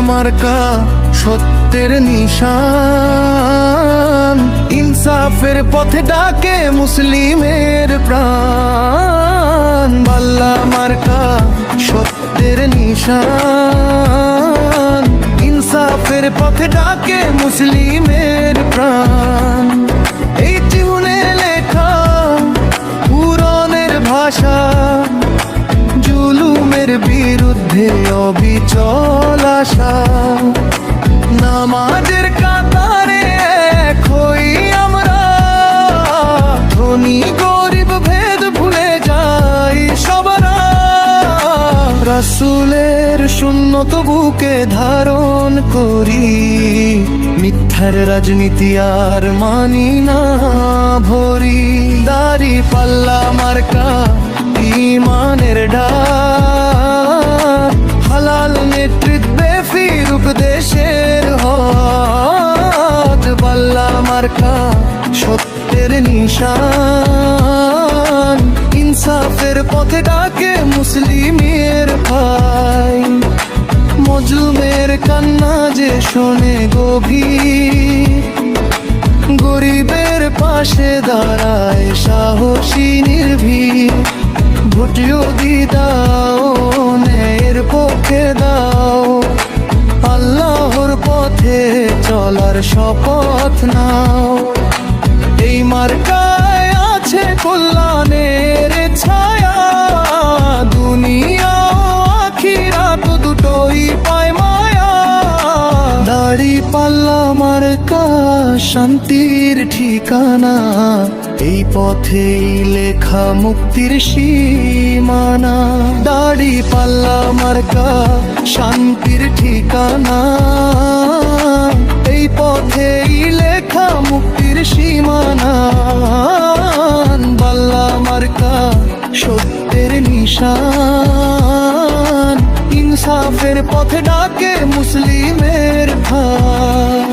মার্কা সত্যের নিশান, ইনসাফের পথে ডাকে মুসলিমের প্রাণ। পাল্লা মার্কা সত্যের নিশান, ইনসাফের পথে ডাকে মুসলিমের প্রাণ। এই জীবনে লেখা পুরাণের ভাষা, জুলুমের বিরুদ্ধে অবিচল আশা। নামাজের কাতারে এক হই আমরা, ধনী গরিব ভেদ ভুলে যাই সবারা। রাসূলের সুন্নত বুকে ধারণ করি, মিথ্যার রাজনীতি আর মানি না ভরি। দাড়ি পাল্লা মার্কা ঈমানের ডাক, হালাল নেতৃত্বে ফিরুক দেশের হক। পাল্লা মার্কা সত্যের নিশান, ইনসাফের পথে ডাকে মুসলিমের ভাই। মজলুমের কান্না যে শোনে গভীর, গরিবের পাশে দাঁড়ায় সাহসী নির্ভীক। ভোট যদি দাও ন্যায়ের পক্ষে দাও, আল্লাহর পথে চলার শপথ নাও। এই মার্কায় আছে কল্যাণের ছায়া, দুনিয়া আখিরাত দুটোই পায় মায়া। দাড়ি পাল্লা মার্কা শান্তির ঠিকানা, এই পথেই লেখা মুক্তির সীমানা। দাড়ি পাল্লা মার্কা শান্তির ঠিকানা, এই পথেই লেখা মুক্তির সীমানা। পাল্লা মার্কা সত্যের নিশান, ইনসাফের পথে ডাকে মুসলিমের ভাই।